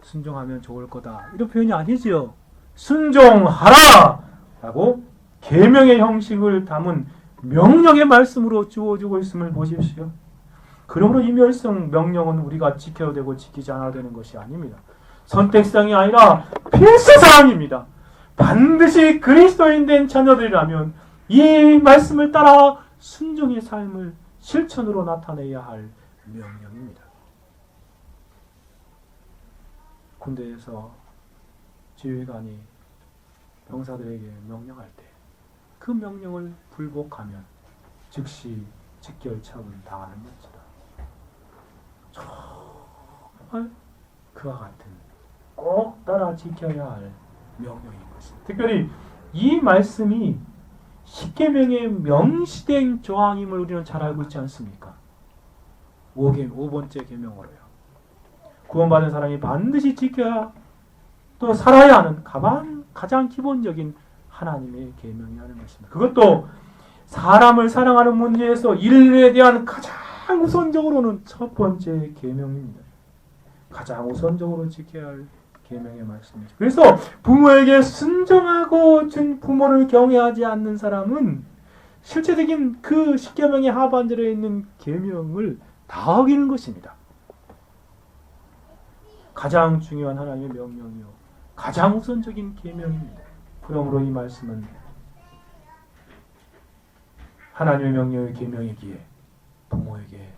순종하면 좋을 거다. 이런 표현이 아니죠. 순종하라! 라고 계명의 형식을 담은 명령의 말씀으로 주어지고 있음을 보십시오. 그러므로 이 명령은 우리가 지켜야 되고 지키지 않아야 되는 것이 아닙니다. 선택사항이 아니라 필수사항입니다. 반드시 그리스도인 된 자녀들이라면 이 말씀을 따라 순종의 삶을 실천으로 나타내야 할 명령입니다. 군대에서 지휘관이 병사들에게 명령할 때 그 명령을 불복하면 즉시 직결처분 당하는 것이다. 정말 그와 같은 꼭 따라 지켜야 할 명령인 것입니다. 특별히 이 말씀이 십계명의 명시된 조항임을 우리는 잘 알고 있지 않습니까? 5번째 계명으로요. 구원받은 사람이 반드시 지켜야 또 살아야 하는 가장 기본적인 하나님의 계명이라는 것입니다. 그것도 사람을 사랑하는 문제에서 인류에 대한 가장 우선적으로는 첫 번째 계명입니다. 가장 우선적으로 지켜야 할 계명의 말씀이죠. 그래서 부모에게 순종하고 부모를 경외하지 않는 사람은 실제적인 그 십계명의 하반절에 있는 계명을 다 어기는 것입니다. 가장 중요한 하나님의 명령이요, 가장 우선적인 계명입니다. 그러므로 이 말씀은 하나님의 명령의 계명이기에 부모에게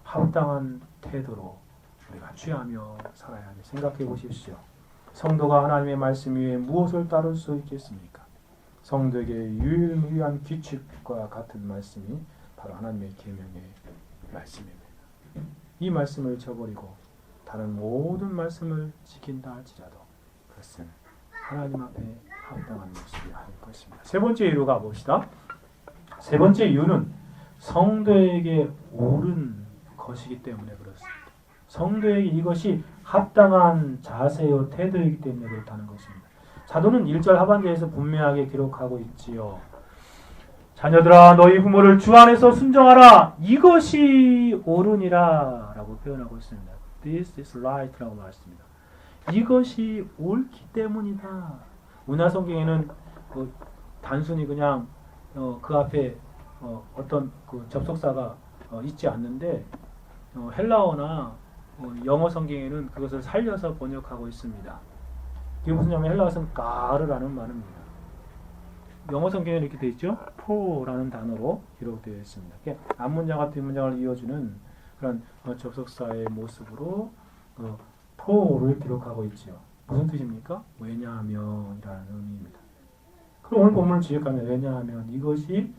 합당한 태도로 우리가 취하며 살아야 하니 생각해 보십시오. 성도가 하나님의 말씀 위에 무엇을 따를 수 있겠습니까? 성도에게 유일무이한 규칙과 같은 말씀이 바로 하나님의 계명의 말씀입니다. 이 말씀을 저버리고 다른 모든 말씀을 지킨다 할지라도 그것은 하나님 앞에 합당한 모습이 아닐 것입니다. 세 번째 이유로 가봅시다. 세 번째 이유는 성도에게 옳은 것이기 때문에 그렇습니다. 성도에게 이것이 합당한 자세요 태도이기 때문에 그렇다는 것입니다. 사도는 1절 하반절에서 분명하게 기록하고 있지요. 자녀들아, 너희 부모를 주 안에서 순종하라. 이것이 옳으니라 라고 표현하고 있습니다. This is right 라고 말했습니다. 이것이 옳기 때문이다. 운하 성경에는 단순히 그냥 그 앞에 어떤 그 접속사가 있지 않는데 헬라어나 영어 성경에는 그것을 살려서 번역하고 있습니다. 이게 무슨 냐면 헬라어는 까르라는 말입니다. 영어 성경에 이렇게 되어 있죠. 포라는 단어로 기록되어 있습니다. 앞문장과 뒷문장을 이어주는 그런 접속사의 모습으로 포를 기록하고 있죠. 무슨 뜻입니까? 왜냐하면이라는 의미입니다. 그럼 오늘 본문을 지적하면 왜냐하면 이것이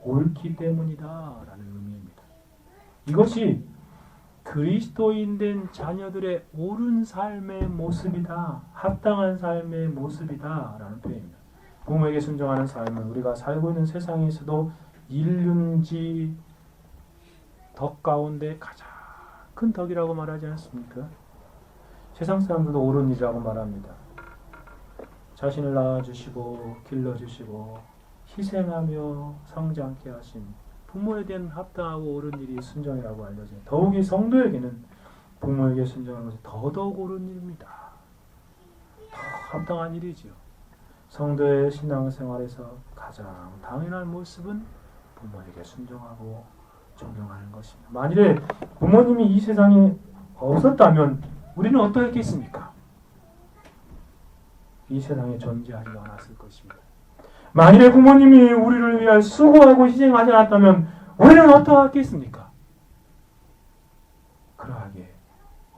옳기 때문이다 라는 의미입니다. 이것이 그리스도인 된 자녀들의 옳은 삶의 모습이다, 합당한 삶의 모습이다 라는 표현입니다. 부모에게 순종하는 삶은 우리가 살고 있는 세상에서도 인륜지 덕 가운데 가장 큰 덕이라고 말하지 않습니까? 세상 사람들도 옳은 일이라고 말합니다. 자신을 낳아주시고 길러주시고 희생하며 성장케 하신 부모에 대한 합당하고 옳은 일이 순종이라고 알려져요. 더욱이 성도에게는 부모에게 순종하는 것이 더더욱 옳은 일입니다. 더 합당한 일이지요. 성도의 신앙생활에서 가장 당연한 모습은 부모에게 순종하고 존경하는 것입니다. 만일에 부모님이 이 세상에 없었다면 우리는 어떠했겠습니까? 이 세상에 존재하지 않았을 것입니다. 만일에 부모님이 우리를 위하여 수고하고 희생하지 않았다면 우리는 어떠했겠습니까? 그러하게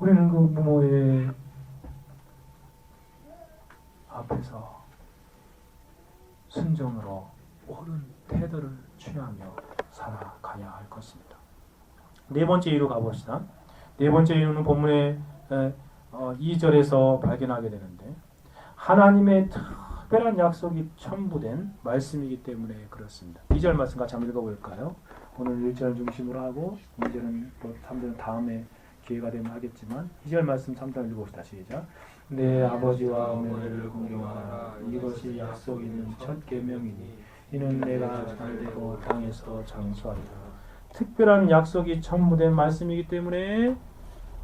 우리는 그 부모의 앞에서 순종으로 옳은 태도를 취하며 살아가야 할 것입니다. 네 번째 이유로 가봅시다. 네 번째 이유는 본문의 2절에서 발견하게 되는데 하나님의 특별한 약속이 첨부된 말씀이기 때문에 그렇습니다. 2절 말씀 같이 한번 읽어볼까요? 오늘 1절 중심으로 하고 2절은 또 3절은 다음에 기회가 되면 하겠지만 2절 말씀 3절 읽어봅시다. 시작. 내 아버지와 어머니를 공경하라. 이것이 약속 있는 첫 계명이니 이는 내가 잘되고 땅에서 장수하리라. 특별한 약속이 첨부된 말씀이기 때문에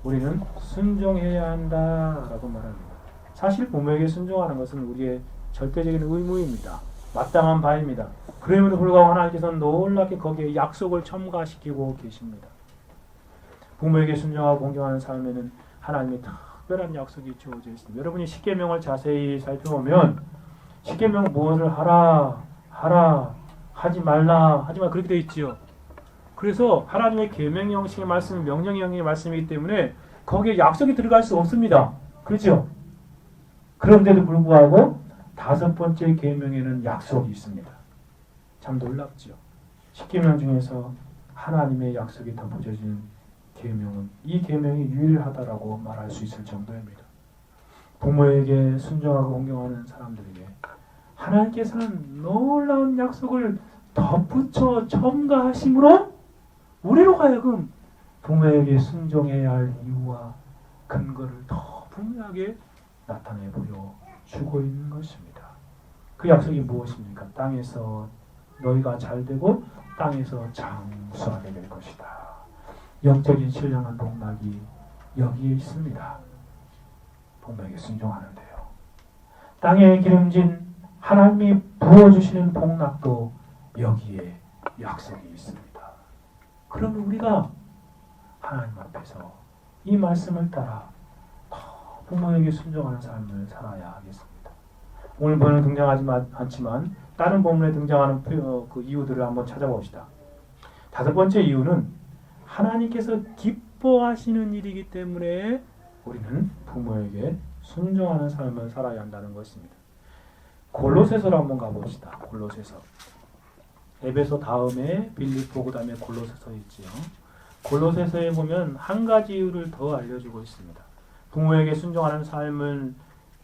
우리는 순종해야 한다라고 말합니다. 사실 부모에게 순종하는 것은 우리의 절대적인 의무입니다. 마땅한 바입니다. 그럼에도 불구하고 하나님께서는 놀랍게 거기에 약속을 첨가시키고 계십니다. 부모에게 순종하고 공경하는 삶에는 하나님의 특별한 약속이 주어져 있습니다. 여러분이 십계명을 자세히 살펴보면 십계명 무엇을 하라, 하지 말라 그렇게 되어 있지요. 그래서 하나님의 계명 형식의 말씀, 명령 형식의 말씀이기 때문에 거기에 약속이 들어갈 수 없습니다. 그렇죠? 그런데도 불구하고 다섯 번째 계명에는 약속이 있습니다. 참 놀랍죠. 십계명 중에서 하나님의 약속이 덧붙여진 계명은 이 계명이 유일하다라고 말할 수 있을 정도입니다. 부모에게 순종하고 공경하는 사람들에게 하나님께서는 놀라운 약속을 덧붙여 첨가하심으로 우리로 하여금 부모에게 순종해야 할 이유와 근거를 더 분명하게 나타내 보여주고 있는 것입니다. 그 약속이 무엇입니까? 땅에서 너희가 잘되고 땅에서 장수하게 될 것이다. 영적인 신령한 복락이 여기에 있습니다. 부모에게 순종하는데요. 땅에 기름진 하나님이 부어주시는 복락도 여기에 약속이 있습니다. 그러면 우리가 하나님 앞에서 이 말씀을 따라 부모에게 순종하는 삶을 살아야 하겠습니다. 오늘 본문에 등장하지 않지만 다른 본문에 등장하는 그 이유들을 한번 찾아봅시다. 다섯 번째 이유는 하나님께서 기뻐하시는 일이기 때문에 우리는 부모에게 순종하는 삶을 살아야 한다는 것입니다. 골로새서로 한번 가봅시다. 골로새서. 에베소 다음에 빌립보 그 다음에 골로새서 있지요. 골로새서에 보면 한 가지 이유를 더 알려주고 있습니다. 부모에게 순종하는 삶은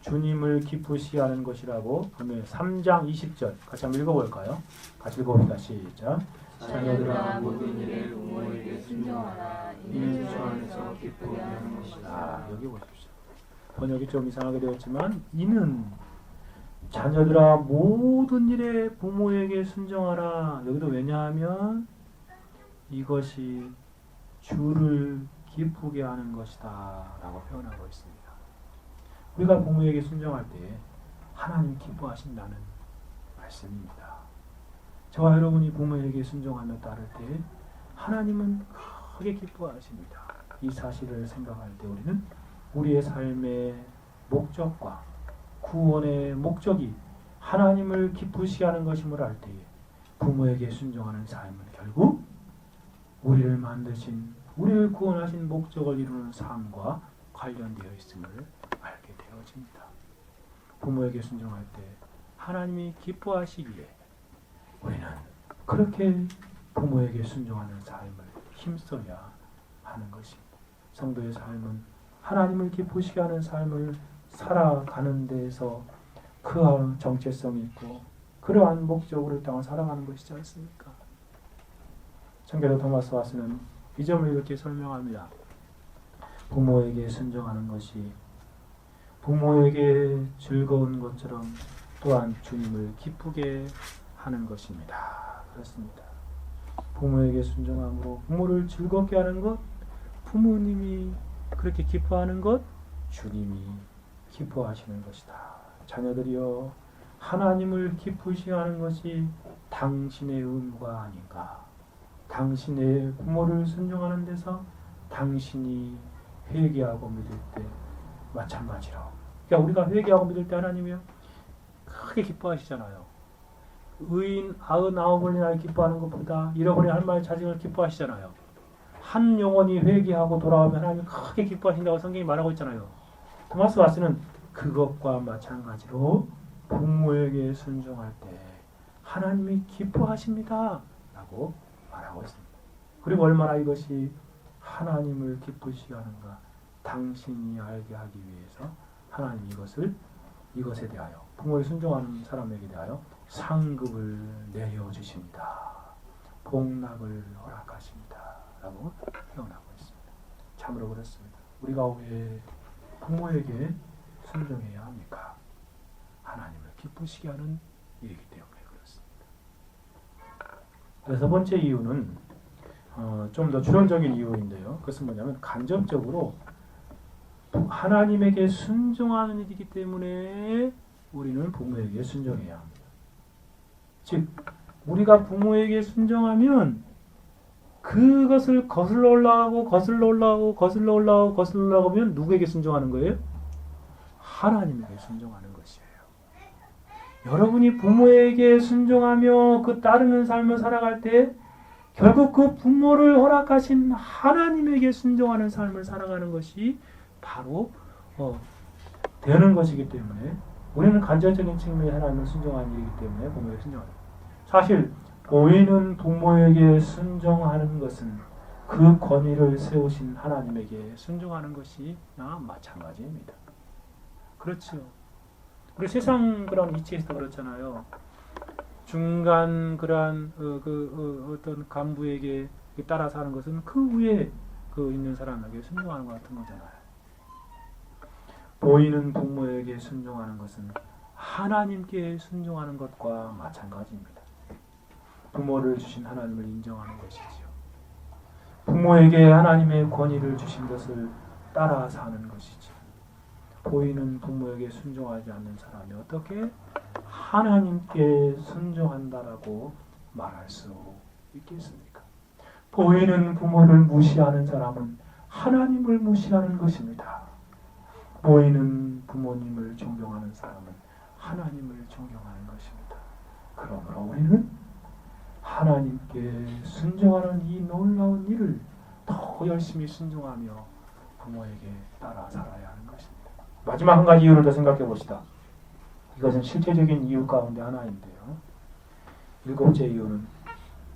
주님을 기쁘시게 하는 것이라고 보면 3장 20절 같이 한번 읽어볼까요? 같이 읽어봅시다. 시작. 자녀들아 모든 일에 부모에게 순종하라. 이는 주 안에서 기쁘게 하는 것이다. 여기 보십시오. 번역이 좀 이상하게 되었지만 이는 자녀들아 모든 일에 부모에게 순종하라. 여기도 왜냐하면 이것이 주를 기쁘게 하는 것이다 라고 표현하고 있습니다. 우리가 부모에게 순종할 때 하나님 기뻐하신다는 말씀입니다. 저와 여러분이 부모에게 순종하며 따를 때 하나님은 크게 기뻐하십니다. 이 사실을 생각할 때 우리는 우리의 삶의 목적과 구원의 목적이 하나님을 기쁘시게 하는 것임을 알 때에 부모에게 순종하는 삶은 결국 우리를 만드신 우리를 구원하신 목적을 이루는 삶과 관련되어 있음을 알게 되어집니다. 부모에게 순종할 때 하나님이 기뻐하시기에 우리는 그렇게 부모에게 순종하는 삶을 힘써야 하는 것입니다. 성도의 삶은 하나님을 기쁘시게 하는 삶을 살아가는 데에서 그러한 정체성이 있고 그러한 목적으로 이 땅을 살아가는 것이지 않습니까? 청교도 토마스 와스는 이 점을 이렇게 설명합니다. 부모에게 순종하는 것이 부모에게 즐거운 것처럼 또한 주님을 기쁘게 하는 것입니다. 그렇습니다. 부모에게 순종함으로 부모를 즐겁게 하는 것, 부모님이 그렇게 기뻐하는 것, 주님이 기뻐하시는 것이다. 자녀들이여 하나님을 기쁘시게 하는 것이 당신의 의무가 아닌가. 당신의 부모를 순종하는 데서 당신이 회개하고 믿을 때 마찬가지로. 그러니까 우리가 회개하고 믿을 때 하나님이요 크게 기뻐하시잖아요. 의인 99번이 날 기뻐하는 것보다 잃어버린 한 마리 자식을 기뻐하시잖아요. 한 영혼이 회개하고 돌아오면 하나님 크게 기뻐하신다고 성경이 말하고 있잖아요. 토마스 와스는 그것과 마찬가지로 부모에게 순종할 때 하나님이 기뻐하십니다 라고 말하고 있습니다. 그리고 얼마나 이것이 하나님을 기쁘시게 하는가 당신이 알게 하기 위해서 하나님이 이것에 대하여 부모에 순종하는 사람에게 대하여 상급을 내려주십니다. 복락을 허락하십니다 라고 표현하고 있습니다. 참으로 그렇습니다. 우리가 왜 부모에게 순종해야 합니까? 하나님을 기쁘시게 하는 일이기 때문에 그렇습니다. 여섯 번째 이유는 좀 더 추론적인 이유인데요. 그것은 뭐냐면 간접적으로 하나님에게 순종하는 일이기 때문에 우리는 부모에게 순종해야 합니다. 즉 우리가 부모에게 순종하면 그것을 거슬러 올라가면 누구에게 순종하는 거예요? 하나님에게 순종하는 것이에요. 여러분이 부모에게 순종하며 그 따르는 삶을 살아갈 때 결국 그 부모를 허락하신 하나님에게 순종하는 삶을 살아가는 것이 바로 되는 것이기 때문에 우리는 간접적인 측면에 하나님을 순종하는 일이기 때문에 부모에게 순종합니다. 사실 보이는 부모에게 순종하는 것은 그 권위를 세우신 하나님에게 순종하는 것이나 마찬가지입니다. 그렇죠. 우리 세상 그런 이치에서 그렇잖아요. 중간 그러한 어떤 간부에게 따라서 하는 것은 그 위에 있는 사람에게 순종하는 것 같은 거잖아요. 보이는 부모에게 순종하는 것은 하나님께 순종하는 것과 마찬가지입니다. 부모를 주신 하나님을 인정하는 것이지요. 부모에게 하나님의 권위를 주신 것을 따라 사는 것이지. 보이는 부모에게 순종하지 않는 사람이 어떻게 하나님께 순종한다라고 말할 수 있겠습니까? 보이는 부모를 무시하는 사람은 하나님을 무시하는 것입니다. 보이는 부모님을 존경하는 사람은 하나님을 존경하는 것입니다. 그러므로 우리는 하나님께 순종하는 이 놀라운 일을 더 열심히 순종하며 부모에게 따라 살아야 하는 것입니다. 마지막 한 가지 이유를 더 생각해 봅시다. 이것은 실제적인 이유 가운데 하나인데요. 일곱째 이유는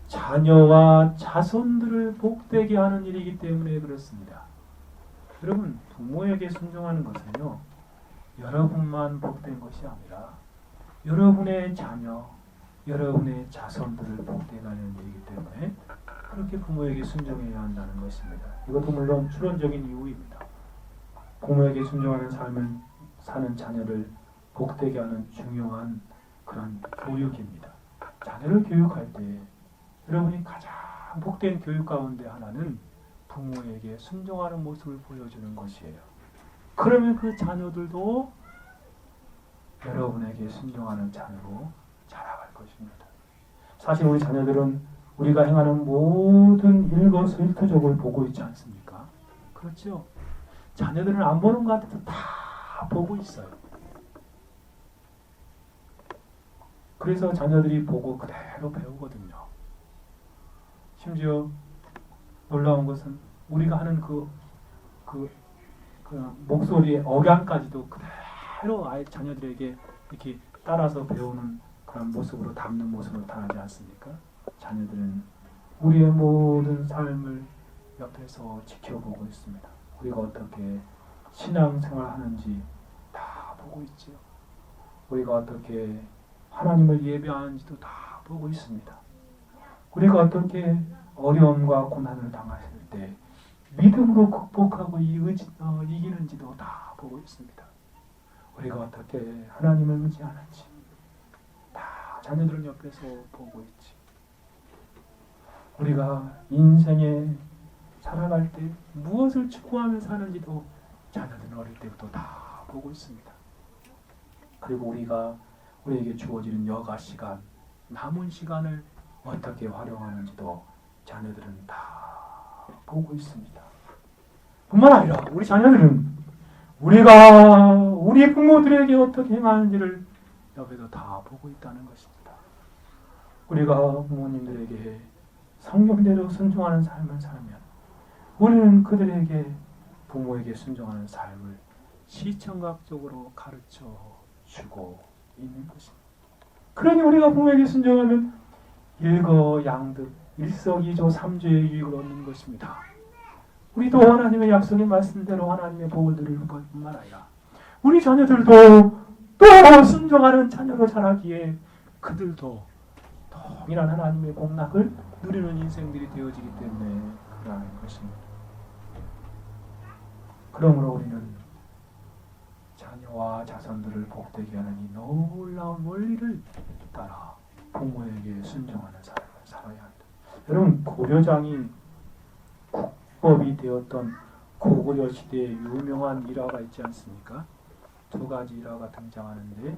자녀와 자손들을 복되게 하는 일이기 때문에 그렇습니다. 여러분, 부모에게 순종하는 것은요, 여러분만 복된 것이 아니라 여러분의 자녀, 여러분의 자손들을 복되게 하는 일이기 때문에 그렇게 부모에게 순종해야 한다는 것입니다. 이것도 물론 추론적인 이유입니다. 부모에게 순종하는 삶을 사는 자녀를 복되게 하는 중요한 그런 교육입니다. 자녀를 교육할 때 여러분이 가장 복된 교육 가운데 하나는 부모에게 순종하는 모습을 보여주는 것이에요. 그러면 그 자녀들도 여러분에게 순종하는 자녀로 자라갈 것입니다. 사실 우리 자녀들은 우리가 행하는 모든 일거수일투족을 보고 있지 않습니까? 그렇죠? 자녀들은 안 보는 것 같아도 다 보고 있어요. 그래서 자녀들이 보고 그대로 배우거든요. 심지어 놀라운 것은 우리가 하는 그 목소리의 억양까지도 그대로 아이 자녀들에게 이렇게 따라서 배우는 그런 모습으로 담는 모습으로 나타나지 않습니까? 자녀들은 우리의 모든 삶을 옆에서 지켜보고 있습니다. 우리가 어떻게 신앙생활 하는지 다 보고 있지요. 우리가 어떻게 하나님을 예배하는지도 다 보고 있습니다. 우리가 어떻게 어려움과 고난을 당했을 때 믿음으로 극복하고 이기는지도 다 보고 있습니다. 우리가 어떻게 하나님을 의지하는지 다 자녀들은 옆에서 보고 있지. 우리가 인생에 살아갈 때 무엇을 추구하며 사는지도 자녀들은 어릴 때부터 다 보고 있습니다. 그리고 우리에게 주어지는 여가 시간, 남은 시간을 어떻게 활용하는지도 자녀들은 다 보고 있습니다. 뿐만 아니라 우리 자녀들은 우리가 우리 부모들에게 어떻게 행하는지를 옆에서 다 보고 있다는 것입니다. 우리가 부모님들에게 성경대로 순종하는 삶을 살면 우리는 그들에게 부모에게 순종하는 삶을 시청각적으로 가르쳐 주고 있는 것입니다. 그러니 우리가 부모에게 순종하면 일거양득 일석이조 삼조의 유익을 얻는 것입니다. 우리도 하나님의 약속의 말씀대로 하나님의 복을 누릴 것뿐만 아니라 우리 자녀들도 또 순종하는 자녀로 자라기에 그들도 동일한 하나님의 복락을 누리는 인생들이 되어지기 때문에 그러한 것입니다. 그러므로 우리는 자녀와 자손들을 복되게 하는 이 놀라운 원리를 따라 부모에게 순종하는 삶을 살아야 합니다. 여러분, 고려장이 국법이 되었던 고구려 시대에 유명한 일화가 있지 않습니까? 두 가지 일화가 등장하는데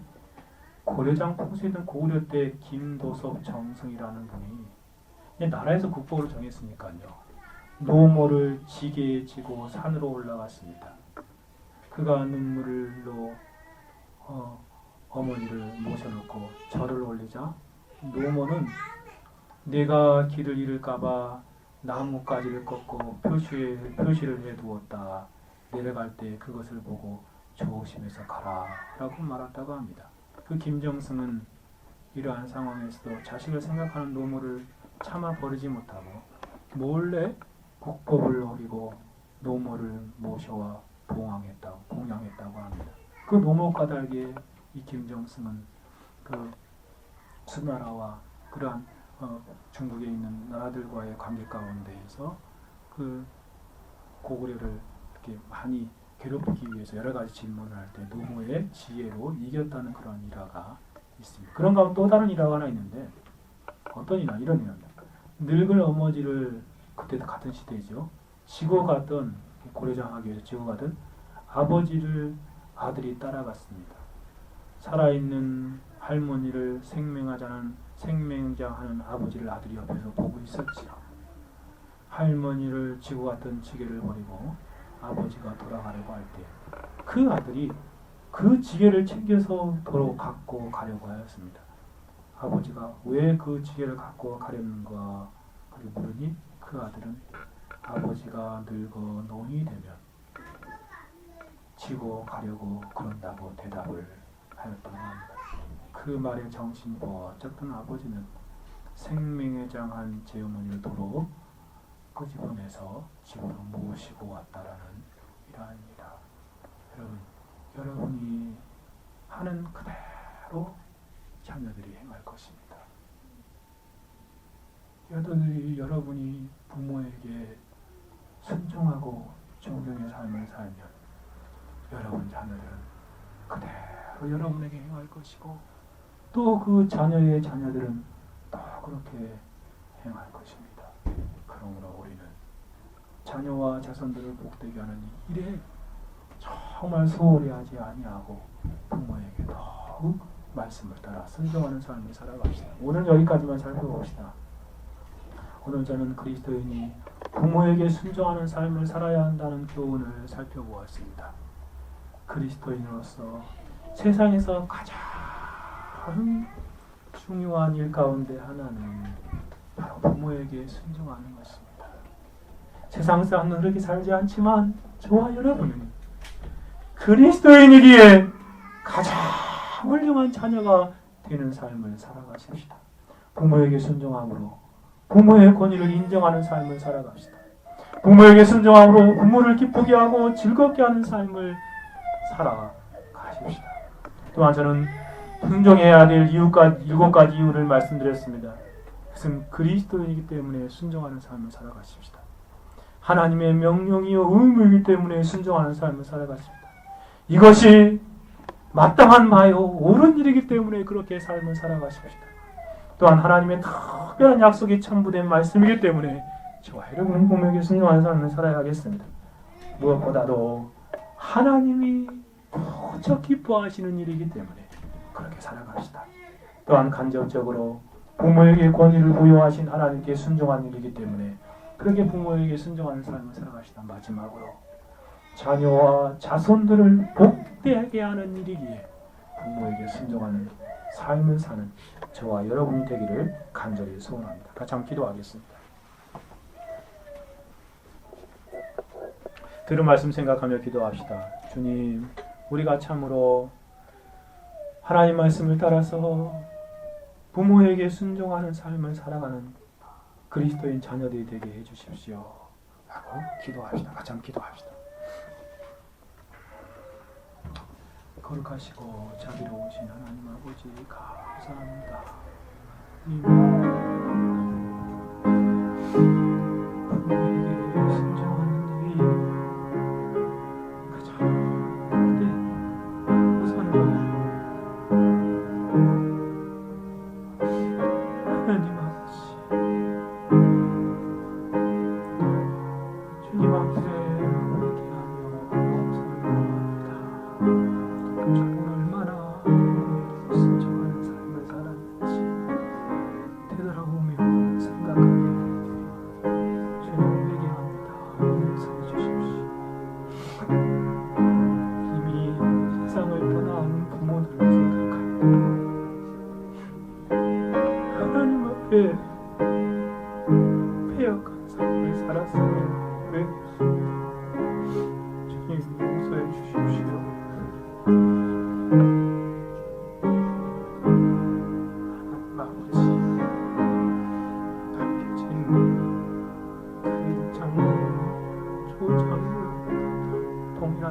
고려장 풍수에는 고구려 때 김도섭 정승이라는 분이 나라에서 국법을 정했으니까요. 노모를 지게에 지고 산으로 올라갔습니다. 그가 눈물로 어머니를 모셔놓고 절을 올리자 노모는 내가 길을 잃을까봐 나뭇가지를 꺾고 표시를 해두었다. 내려갈 때 그것을 보고 조심해서 가라 라고 말했다고 합니다. 그 김정승은 이러한 상황에서도 자식을 생각하는 노모를 참아 버리지 못하고 몰래 국법을 어기고 노모를 모셔와 봉양했다고 합니다. 그 노모 까닭에 이 김정승은 그 수나라와 그러한 중국에 있는 나라들과의 관계 가운데에서 그 고구려를 이렇게 많이 괴롭히기 위해서 여러 가지 질문을 할 때 노모의 지혜로 이겼다는 그런 일화가 있습니다. 그런 가운데 또 다른 일화가 하나 있는데 어떤 일화? 이런 일화입니다. 늙은 어머니를 그때도 같은 시대죠. 지고 가던 고려장하기 위해서 지고 가던 아버지를 아들이 따라갔습니다. 살아있는 할머니를 생명장하는 아버지를 아들이 옆에서 보고 있었지요. 할머니를 지고 갔던 지게를 버리고 아버지가 돌아가려고 할 때 그 아들이 그 지게를 챙겨서 도로 갖고 가려고 하였습니다. 아버지가 왜 그 지게를 갖고 가려는가 그리고 물으니 그 아들은 아버지가 늙어 노인이 되면 지고 가려고 그런다고 대답을 하였다고 합니다. 그 말에 정신이 번쩍 아버지는 생명회장한 제 어머니를 도로 끄집어내서 집으로 모시고 왔다라는 일화입니다. 여러분이 하는 그대로 자녀들이 행할 것입니다. 여러분이 부모에게 순종하고 존경의 삶을 살면 여러분 자녀들은 그대로 여러분에게 행할 것이고 또 그 자녀의 자녀들은 또 그렇게 행할 것입니다. 그러므로 우리는 자녀와 자손들을 복되게 하는 이 일에 정말 소홀히 하지 아니하고 부모에게 더욱 말씀을 따라 순종하는 삶을 살아갑시다. 오늘 여기까지만 살펴봅시다. 오늘 저는 그리스도인이 부모에게 순종하는 삶을 살아야 한다는 교훈을 살펴보았습니다. 그리스도인으로서 세상에서 가장 중요한 일 가운데 하나는 바로 부모에게 순종하는 것입니다. 세상 사람은 그렇게 살지 않지만 저와 여러분은 그리스도인이기에 가장 훌륭한 자녀가 되는 삶을 살아가십시다. 부모에게 순종함으로 부모의 권위를 인정하는 삶을 살아갑시다. 부모에게 순종함으로 부모를 기쁘게 하고 즐겁게 하는 삶을 살아가십시다. 또한 저는 순종해야 될 7가지 이유를 말씀드렸습니다. 그것은 그리스도이기 때문에 순종하는 삶을 살아가십시다. 하나님의 명령이요 의무이기 때문에 순종하는 삶을 살아가십니다. 이것이 마땅한 바요 옳은 일이기 때문에 그렇게 삶을 살아가십시다. 또한 하나님의 특별한 약속이 첨부된 말씀이기 때문에 저와 여러분은 부모에게 순종하는 삶을 살아야 하겠습니다. 무엇보다도 하나님이 무척 기뻐하시는 일이기 때문에 그렇게 살아갑시다. 또한 간접적으로 부모에게 권위를 부여하신 하나님께 순종하는 일이기 때문에 그렇게 부모에게 순종하는 삶을 살아갑시다. 마지막으로 자녀와 자손들을 복되게 하는 일이기에 부모에게 순종하는 삶을 사는 저와 여러분이 되기를 간절히 소원합니다. 같이 한번 기도하겠습니다. 들은 말씀 생각하며 기도합시다. 주님, 우리가 참으로 하나님 말씀을 따라서 부모에게 순종하는 삶을 살아가는 그리스도인 자녀들이 되게 해주십시오. 하고 기도합시다. 같이 한번 기도합시다. 거룩하시고 자비로우신 하나님 아버지 감사합니다. 부모에게 순종하는 일이 가장 선명한 하나님 아버지, 주님 앞에 회개하며 감사합니다. 주님 얼마나 순종하는 삶을 살았는지 되돌아보며 생각하게 되며 주님 회개합니다. 용서해 주십시오. 이미 세상을 떠난 부모들을 생각할 때 하나님 앞에 패역한 삶을 살았음을 왜 주님 용서해 주십시오. 하나님 아버지, 남겨진 그 장로, 조장로 동일한